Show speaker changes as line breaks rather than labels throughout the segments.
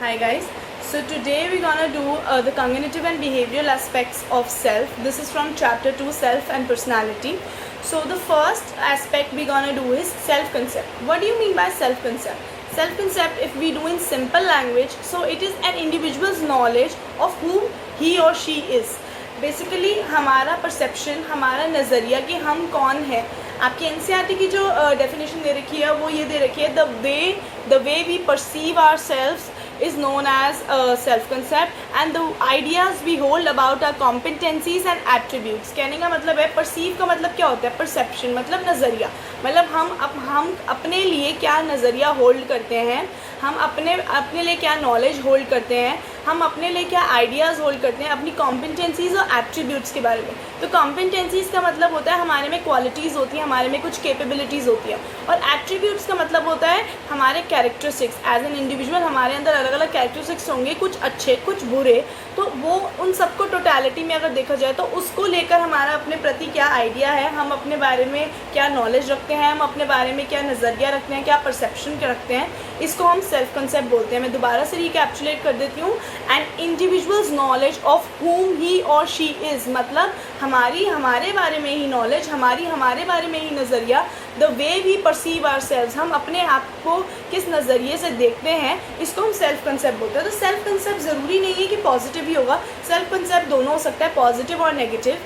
Hi guys, so today we're gonna do the cognitive and behavioral aspects of self. This is from chapter 2, self and personality. So the first aspect we're gonna do is self-concept. What do you mean by self-concept? Self-concept, if we do in simple language, so it is an individual's knowledge of who he or she is. Basically हमारा perception, हमारा नज़रिया कि हम कौन है. आपकी NCERT की जो डेफिनेशन दे रखी है वो ये दे रखी है, the way we perceive ourselves is known as self-concept and the ideas we hold about our competencies and attributes. कहने का मतलब है, perceive का मतलब क्या होता है, perception मतलब नज़रिया, मतलब हम अपने लिए क्या नज़रिया होल्ड करते हैं, हम अपने लिए क्या नॉलेज होल्ड करते हैं, हम अपने लिए क्या आइडियाज़ होल्ड करते हैं अपनी कॉम्पिटेंसीज़ और एट्रीब्यूट्स के बारे में. तो कॉम्पिटेंसीज़ का मतलब होता है हमारे में क्वालिटीज़ होती हैं, हमारे में कुछ कैपेबिलिटीज़ होती है, और एट्रीब्यूट्स का मतलब होता है हमारे कैरेक्टरिस्टिक्स. एज एन इंडिविजुअल हमारे अंदर अलग अलग कैरेक्टरिस्टिक्स होंगे, कुछ अच्छे कुछ बुरे, तो वो उन सबको टोटलिटी में अगर देखा जाए तो उसको लेकर हमारा अपने प्रति क्या आइडिया है, हम अपने बारे में क्या नॉलेज रखते हैं, हम अपने बारे में क्या नज़रिया रखते हैं, क्या परसेप्शन रखते हैं, इसको हम सेल्फ कंसेप्ट बोलते हैं. मैं दोबारा से रिकैप्चुलेट कर देती हूँ. And individuals knowledge of whom ही और शी इज़, मतलब हमारे बारे में ही नॉलेज, हमारे बारे में ही नज़रिया. The way we perceive ourselves, हम अपने आप को किस नज़रिए से देखते हैं, इसको हम सेल्फ कंसेप्ट बोलते हैं. तो सेल्फ कंसेप्ट ज़रूरी नहीं है कि पॉजिटिव ही होगा, सेल्फ कंसेप्ट दोनों हो सकता है, पॉजिटिव और नेगेटिव.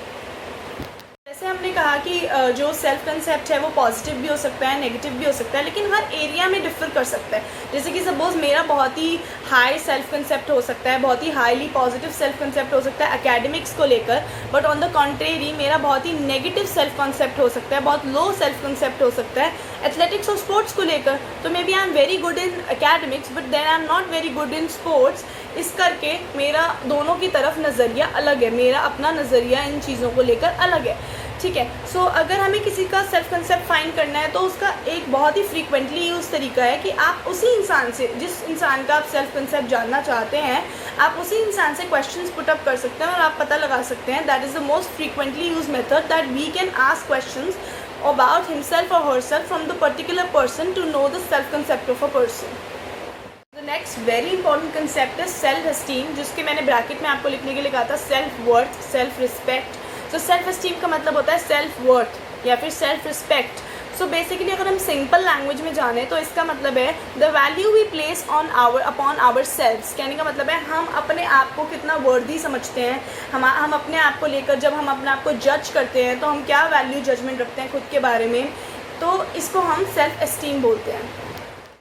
जैसे हमने कहा कि जो सेल्फ कंसेप्ट है वो पॉजिटिव भी हो सकता है, नेगेटिव भी हो सकता है, लेकिन हर एरिया में डिफर कर सकता है. जैसे कि सपोज़ मेरा बहुत ही हाई सेल्फ कंसेप्ट हो सकता है, बहुत ही हाईली पॉजिटिव सेल्फ कंसेप्ट हो सकता है एकेडमिक्स को लेकर, बट ऑन द कॉन्ट्रेरी मेरा बहुत ही नेगेटिव सेल्फ कंसेप्ट हो सकता है, बहुत लो सेल्फ कंसेप्ट हो सकता है एथलेटिक्स और स्पोर्ट्स को लेकर. तो maybe I am very good in academics but then I am not very good in sports. इस करके मेरा दोनों की तरफ नज़रिया अलग है, मेरा अपना नज़रिया इन चीज़ों को लेकर अलग है. ठीक है. सो अगर हमें किसी का सेल्फ कंसेप्ट फाइंड करना है तो उसका एक बहुत ही फ्रीक्वेंटली यूज़ तरीका है कि आप उसी इंसान से, जिस इंसान का आप सेल्फ कंसेप्ट जानना चाहते हैं, आप उसी इंसान से क्वेश्चंस पुट अप कर सकते हैं और आप पता लगा सकते हैं. That is the most frequently use method, that we can ask questions about himself or herself from the particular person to know the self concept of a person. The next very important concept is self esteem, जिसके मैंने bracket में आपको लिखने के लिए कहा था self worth, self respect. तो self esteem का मतलब होता है self worth या फिर self respect. सो बेसिकली अगर हम सिंपल लैंग्वेज में जाने तो इसका मतलब है the value we place upon ourselves. कहने का मतलब है हम अपने आप को कितना वर्दी समझते हैं, हम अपने आप को लेकर जब हम अपने आप को जज करते हैं तो हम क्या वैल्यू जजमेंट रखते हैं खुद के बारे में, तो इसको हम सेल्फ एस्टीम बोलते हैं.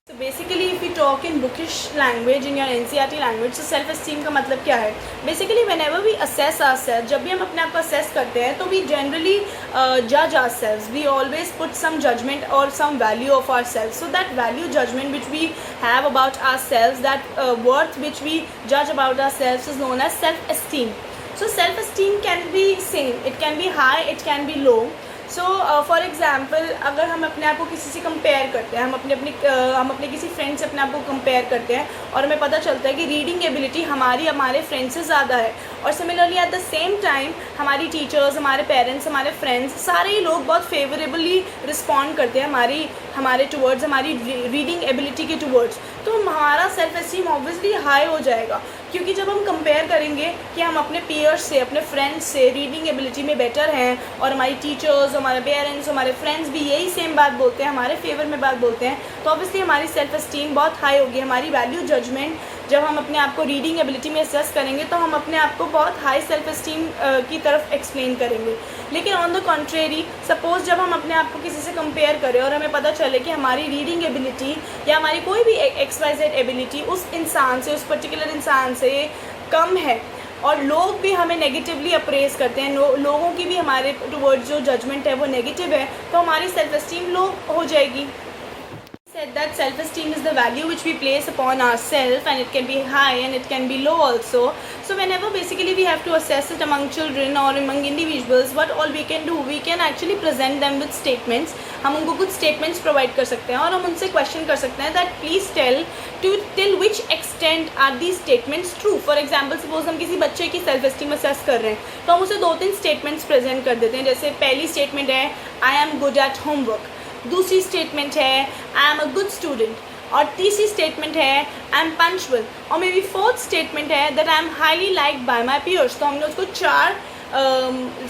तो basically if you talk in bookish language, in your NCERT language, तो सेल्फ एस्टीम का मतलब क्या है. Basically whenever we assess ourselves, जब भी हम अपने आप को असेस करते हैं तो वी जनरली जज ourselves, we always put some judgement और some value of ourselves. So that value judgement which we have about ourselves, that worth which we जज about ourselves is known as self esteem. So self esteem can be same, it can be high, it can be low. So for example अगर हम अपने आप को किसी से compare करते हैं, हम अपने किसी फ्रेंड से अपने आप को कंपेयर करते हैं और हमें पता चलता है कि रीडिंग एबिलिटी हमारे फ्रेंड से ज़्यादा है, और similarly at the same time हमारी टीचर्स, हमारे पेरेंट्स, हमारे फ्रेंड्स, सारे ही लोग बहुत फेवरेबली रिस्पॉन्ड करते हैं हमारे टुवर्ड्स, हमारी रीडिंग एबिलिटी के टुवर्ड्स. तो हमारा सेल्फ एस्टीम ऑब्वियसली हाई हो जाएगा, क्योंकि जब हम कंपेयर करेंगे कि हम अपने पीयर्स से, अपने फ्रेंड्स से रीडिंग एबिलिटी में बेटर हैं और हमारी टीचर्स, हमारे पेरेंट्स, हमारे फ्रेंड्स भी यही सेम बात बोलते हैं, हमारे फेवर में बात बोलते हैं, तो ऑब्वियसली हमारी सेल्फ एस्टीम बहुत हाई होगी. हमारी वैल्यू जजमेंट जब हम अपने आप को रीडिंग एबिलिटी में असेस करेंगे तो हम अपने आप को बहुत हाई सेल्फ एस्टीम की तरफ एक्सप्लेन करेंगे. लेकिन ऑन द कॉन्ट्रेरी, सपोज़ जब हम अपने आप को किसी से कंपेयर करें और हमें पता चले कि हमारी रीडिंग एबिलिटी या हमारी कोई भी XYZ एबिलिटी उस इंसान से, उस पर्टिकुलर इंसान से कम है, और लोग भी हमें नेगेटिवली अप्रेज करते हैं, लोगों की भी हमारे टुवर्ड्स जो जजमेंट है वो नेगेटिव है, तो हमारी सेल्फ एस्टीम लो हो जाएगी. Said that self-esteem is the value which we place upon ourselves, and it can be high and it can be low also. So whenever basically we have to assess it among children or among individuals, what all we can do, we can actually present them with statements. हम उनको कुछ statements provide कर सकते हैं और हम उनसे question कर सकते हैं that please tell till which extent are these statements true. For example, suppose हम किसी बच्चे की self esteem assess कर रहे हैं तो हम उसे 2-3 statements present कर देते हैं. जैसे पहली statement है I am good at homework, दूसरी स्टेटमेंट है I am a good student, और तीसरी स्टेटमेंट है आई एम पंचुअल, और मे बी फोर्थ स्टेटमेंट है that I am highly liked by my peers. तो हमने उसको 4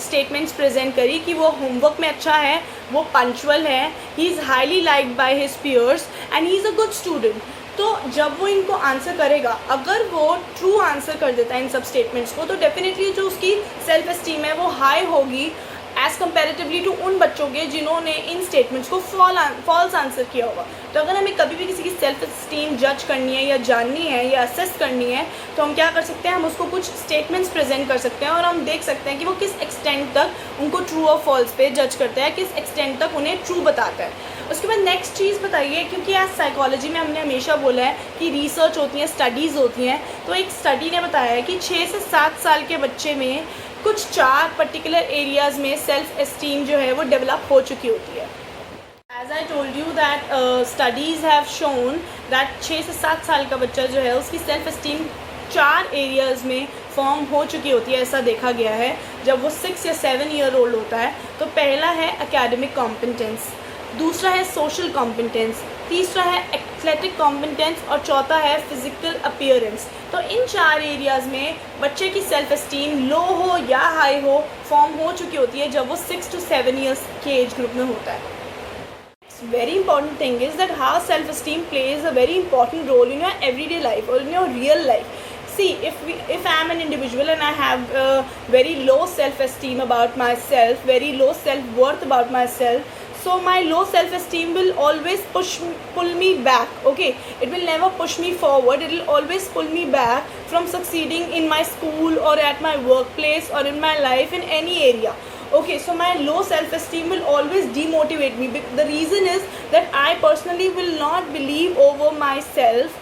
स्टेटमेंट्स प्रेजेंट करी कि वो होमवर्क में अच्छा है, वो पंचुअल है, he is highly liked by his peers and he is a good student. तो जब वो इनको आंसर करेगा, अगर वो ट्रू आंसर कर देता है इन सब स्टेटमेंट्स को, तो डेफिनेटली जो उसकी सेल्फ एस्टीम है वो हाई होगी एज़ कम्पेरेटिवली टू उन बच्चों के जिन्होंने इन स्टेटमेंट्स को फॉल्स आंसर किया होगा। तो अगर हमें कभी भी किसी की सेल्फ एस्टीम जज करनी है या जाननी है या असेस करनी है, तो हम क्या कर सकते हैं, हम उसको कुछ स्टेटमेंट्स प्रेजेंट कर सकते हैं और हम देख सकते हैं कि वो किस एक्सटेंट तक उनको ट्रू और फॉल्स पे जज करता है, किस एक्सटेंट तक उन्हें ट्रू बताता है। उसके बाद नेक्स्ट चीज़ बताइए, क्योंकि आज साइकोलॉजी में हमने हमेशा बोला है कि रिसर्च होती है, स्टडीज़ होती हैं, तो एक स्टडी ने बताया है कि 6 से 7 साल के बच्चे में कुछ 4 पर्टिकुलर एरियाज़ में सेल्फ एस्टीम जो है वो डेवलप हो चुकी होती है। As I told you that studies have shown that 6 से 7 साल का बच्चा जो है उसकी सेल्फ एस्टीम 4 एरियाज़ में फॉर्म हो चुकी होती है, ऐसा देखा गया है जब वो 6 या 7 ईयर ओल्ड होता है। तो पहला है एकेडमिक कॉम्पिटेंस, दूसरा है सोशल कॉम्पिटेंस, तीसरा है एथलेटिक कॉम्पिटेंस और चौथा है फिजिकल अपीयरेंस। तो इन 4 एरियाज़ में बच्चे की सेल्फ एस्टीम लो हो या हाई हो फॉर्म हो चुकी होती है जब वो 6 to 7 ईयर्स के एज ग्रुप में होता है। Very important thing is that how self-esteem plays a very important role in your everyday life or in your real life. See, if I am an individual and I have very low self-esteem about myself, very low self-worth about myself, so my low self-esteem will always pull me back. Okay, it will never push me forward. It will always pull me back from succeeding in my school or at my workplace or in my life in any area. Okay, so my low self-esteem will always demotivate me. The reason is that I personally will not believe over myself.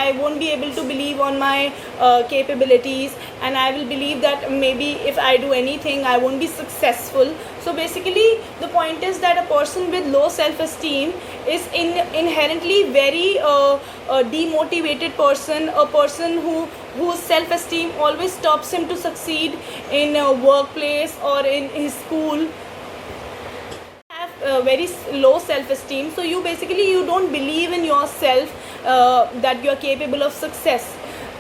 I won't be able to believe on my capabilities, and I will believe that maybe if I do anything I won't be successful. So basically the point is that a person with low self-esteem is inherently very demotivated person, a person whose self-esteem always stops him to succeed in a workplace or in his school. Have very low self-esteem, so you don't believe in yourself that you are capable of success.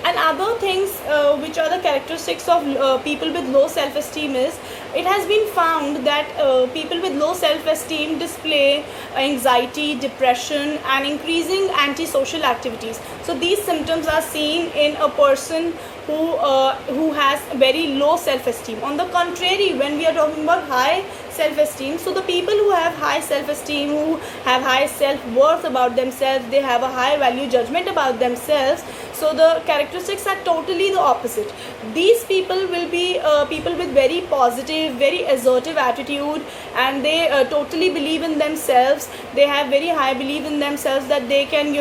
And other things which are the characteristics of people with low self-esteem is, it has been found that people with low self-esteem display anxiety, depression and increasing antisocial activities. So these symptoms are seen in a person who has very low self-esteem. On the contrary, when we are talking about high self-esteem, so the people who have high self-esteem, who have high self-worth about themselves, they have a high value judgment about themselves, so the characteristics are totally the opposite. These people will be people with very positive, very assertive attitude, and they totally believe in themselves. They have very high belief in themselves that they can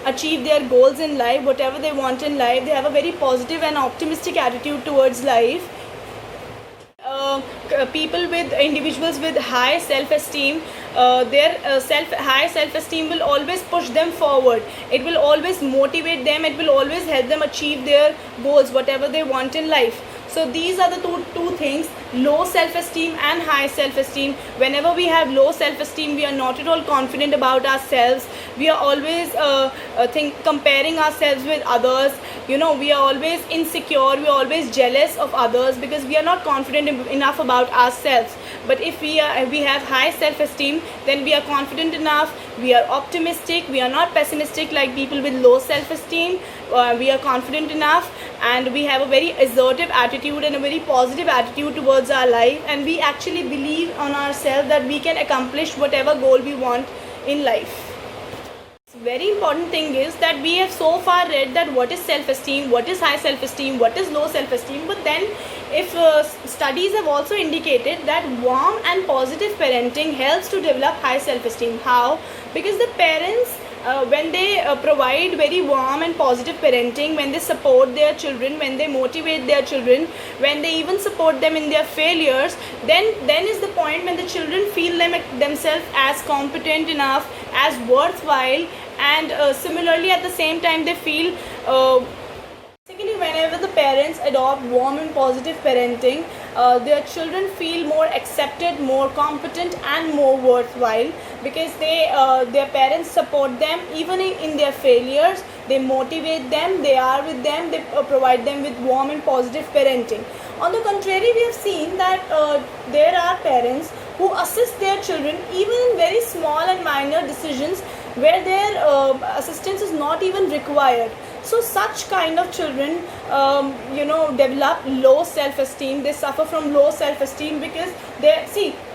achieve their goals in life, whatever they want in life. They have a very positive and optimistic attitude towards life. Individuals with high self-esteem, their high self-esteem will always push them forward. It will always motivate them. It will always help them achieve their goals, whatever they want in life. So these are the two things, low self-esteem and high self-esteem. Whenever we have low self-esteem, we are not at all confident about ourselves. We are always comparing ourselves with others. We are always insecure. We are always jealous of others because we are not confident enough about ourselves. But if we have high self-esteem, then we are confident enough. We are optimistic. We are not pessimistic like people with low self-esteem. We are confident enough, and we have a very assertive attitude and a very positive attitude towards our life, and we actually believe on ourselves that we can accomplish whatever goal we want in life. Very important thing is that we have so far read that what is self-esteem, what is high self-esteem, what is low self-esteem, but then if studies have also indicated that warm and positive parenting helps to develop high self-esteem. How? Because the parents, when they provide very warm and positive parenting, when they support their children, when they motivate their children, when they even support them in their failures, then is the point when the children feel themselves as competent enough, as worthwhile, and similarly at the same time they feel basically whenever the parents adopt warm and positive parenting, their children feel more accepted, more competent and more worthwhile. because their parents support them even in their failures. They motivate them, they are with them, they provide them with warm and positive parenting. On the contrary, we have seen that there are parents who assist their children even in very small and minor decisions where their assistance is not even required. So such kind of children develop low self-esteem. They suffer from low self-esteem because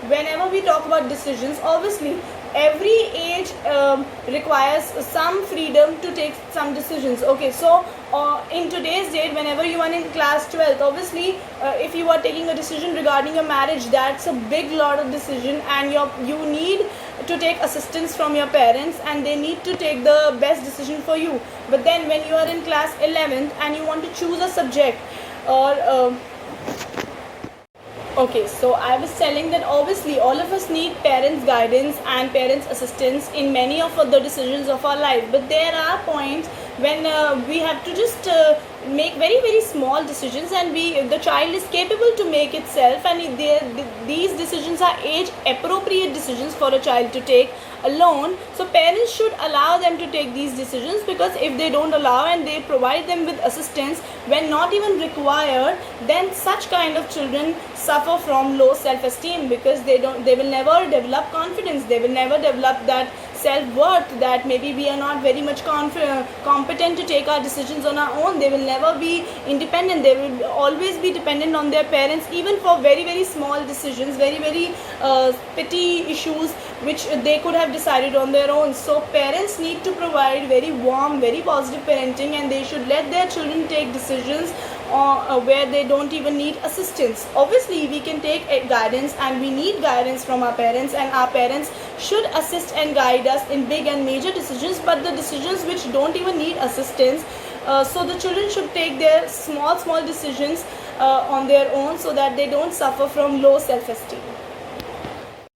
whenever we talk about decisions, obviously every age requires some freedom to take some decisions. Okay, so in today's date, whenever you are in class 12th, obviously if you are taking a decision regarding your marriage, that's a big lot of decision, and you need to take assistance from your parents, and they need to take the best decision for you. But then when you are in class 11th and you want to choose a subject, or okay, so I was telling that obviously all of us need parents' guidance and parents' assistance in many of the decisions of our life. But there are points when we have to just make very, very small decisions, and the child is capable to make itself, and these decisions are age appropriate decisions for a child to take alone. So parents should allow them to take these decisions, because if they don't allow and they provide them with assistance when not even required, then such kind of children suffer from low self-esteem, because they will never develop confidence, they will never develop that self-worth, that maybe we are not very much competent to take our decisions on our own. They will never be independent. They will always be dependent on their parents, even for very, very small decisions, very, very petty issues which they could have decided on their own. So parents need to provide very warm, very positive parenting, and they should let their children take decisions where they don't even need assistance. Obviously we can take guidance, and we need guidance from our parents, and our parents should assist and guide us in big and major decisions, but the decisions which don't even need assistance, so the children should take their small decisions on their own, so that they don't suffer from low self-esteem.